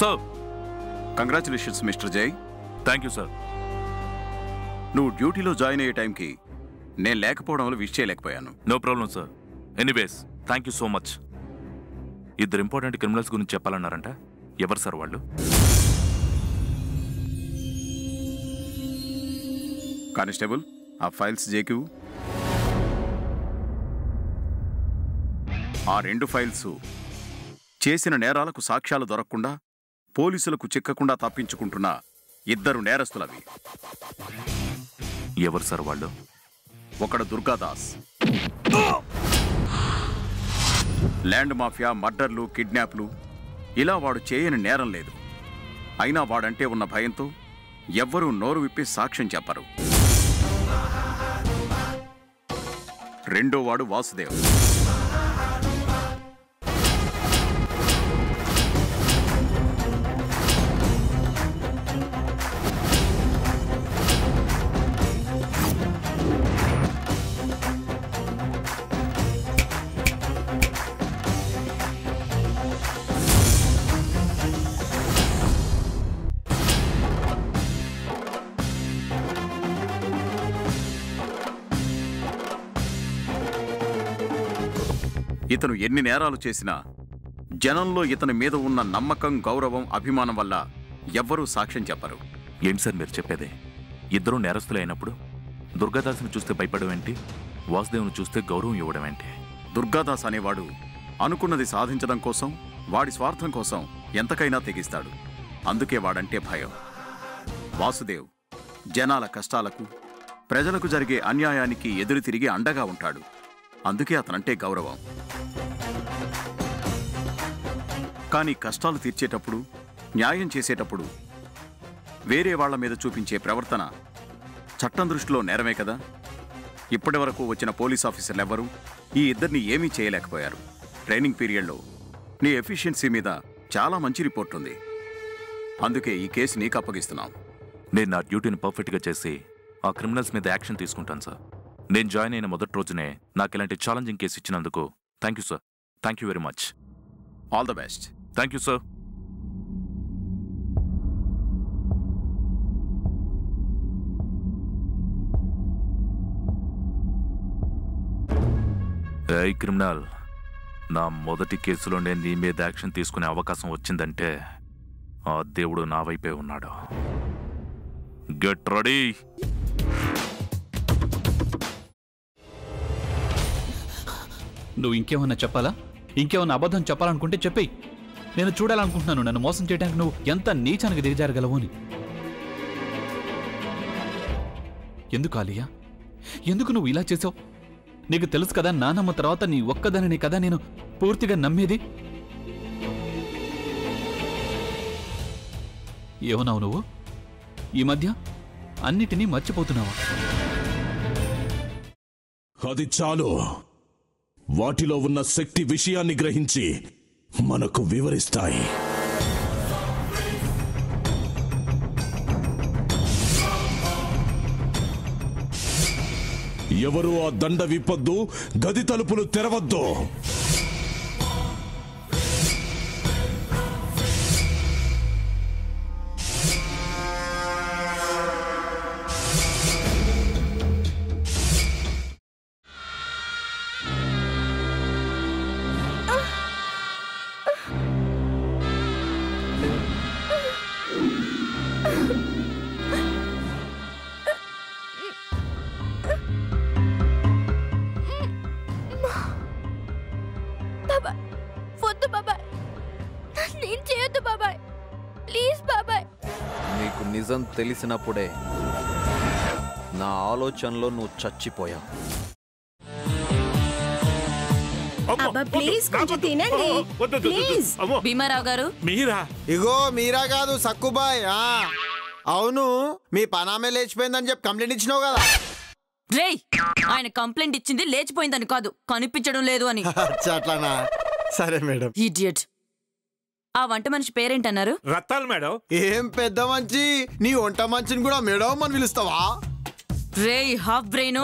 Sir. Congratulations mister జై. Thank you sir. నువ్వు డ్యూటీలో జాయిన్ అయ్యే టైంకి నేను లేకపోవడం వల్ల విష్ చేయలేకపోయాను. No problem sir. Anyways thank you so much. ఇద్దరు ఇంపార్టెంట్ క్రిమినల్స్ గురించి చెప్పాలన్నారంట. ఎవరు సార్ వాళ్ళు? కానిస్టేబుల్, ఆ ఫైల్స్ జేక్యూ. ఆ 2 ఫైల్స్ చేసిన నేరాలకు సాక్ష్యాలు దొరకకుండా పోలీసులకు చిక్కకుండా తప్పించుకుంటున్న 2 నేరస్తులవి. ఎవరు సార్ వాళ్ళు? ఒకడు దుర్గాదాస్, ల్యాండ్ మాఫియా, మర్డర్లు, కిడ్నాప్లు ఇలా వాడు చేయని నేరం లేదు. అయినా వాడంటే ఉన్న భయంతో ఎవ్వరూ నోరు విప్పి సాక్ష్యం చెప్పరు. రెండో వాడు వాసుదేవ్. ఇతను ఎన్ని నేరాలు చేసినా జనంలో ఇతని మీద ఉన్న నమ్మకం, గౌరవం, అభిమానం వల్ల ఎవ్వరూ సాక్ష్యం చెప్పరు. ఏం సార్ మీరు చెప్పేది? ఇద్దరూ నేరస్తులు అయినప్పుడు దుర్గాదాస్ని చూస్తే భయపడడం ఏంటి? వాసుదేవ్ను చూస్తే గౌరవం ఇవ్వడం ఏంటి? దుర్గాదాస్ అనేవాడు అనుకున్నది సాధించడం కోసం, వాడి స్వార్థం కోసం ఎంతకైనా తెగిస్తాడు. అందుకే వాడంటే భయం. వాసుదేవ్ జనాల కష్టాలకు, ప్రజలకు జరిగే అన్యాయానికి ఎదురు తిరిగి అండగా ఉంటాడు. అందుకే అతనంటే గౌరవం. కానీ కష్టాలు తీర్చేటప్పుడు, న్యాయం చేసేటప్పుడు వేరే వాళ్ల మీద చూపించే ప్రవర్తన చట్టం దృష్టిలో నేరమే కదా. ఇప్పటి వరకు వచ్చిన పోలీస్ ఆఫీసర్లు ఎవ్వరూ ఈ ఇద్దరిని ఏమీ చేయలేకపోయారు. ట్రైనింగ్ పీరియడ్లో నీ ఎఫిషియన్సీ మీద చాలా మంచి రిపోర్ట్ ఉంది. అందుకే ఈ కేసు నీకు అప్పగిస్తున్నాం. నేను నా డ్యూటీని పర్ఫెక్ట్గా చేసి ఆ క్రిమినల్స్ మీద యాక్షన్ తీసుకుంటాను సార్. నేను జాయిన్ అయిన మొదటి రోజునే నాకు ఇలాంటి ఛాలెంజింగ్ కేసు ఇచ్చినందుకు thank you sir. Thank you very much. All the best. Thank you sir. ఏయ్ క్రిమినల్, నా మొదటి కేసులో నేను నీ మీద యాక్షన్ తీసుకునే అవకాశం వచ్చిందంటే ఆ దేవుడు నా వైపే ఉన్నాడు. Get ready. నువ్వు ఇంకేమన్నా చెప్పాలా? ఇంకేమన్నా అబద్ధం చెప్పాలనుకుంటే చెప్పేయి. నేను చూడాలనుకుంటున్నాను నన్ను మోసం చేయడానికి నువ్వు ఎంత నీచానికి దిగజారగలవు అని. ఎందుకు ఆలియా, ఎందుకు నువ్వు ఇలా చేసావు? నీకు తెలుసు కదా నానమ్మ తర్వాత నీ ఒక్కదానిని కదా నేను పూర్తిగా నమ్మేది. ఏమన్నావు నువ్వు? ఈ మధ్య అన్నిటినీ మర్చిపోతున్నావా? అది చాలు. వాటిలో ఉన్న శక్తి విషయాన్ని గ్రహించి మనకు వివరిస్తాయి. ఎవరు ఆ దండ విప్పొద్దు, గది తలుపులు తెరవద్దు. నిజం తెలిసినప్పుడే నా ఆలోచనలో నువ్వు చచ్చిపోయావు. భీమారావు గారు, మీరా? ఇగో మీరా కాదు సక్కుబాయ్. అవును, మీ పనామే లేచిపోయిందని చెప్పి కంప్లైంట్ ఇచ్చినావు కదా. రేయ్, ఆయన కంప్లైంట్ ఇచ్చింది లేచిపోయిందని కాదు, కనిపించడం లేదు అని. అట్లానా? సరే మేడం. ఇడియట్. ఆ వంట మనిషి పేరేంటన్నారు? రత్తాలు మేడం. ఏం పెద్ద మంచి, నీ వంట మంచిని కూడా మేడం అని పిలుస్తావా? రేయ్ హాఫ్ బ్రెయిన్,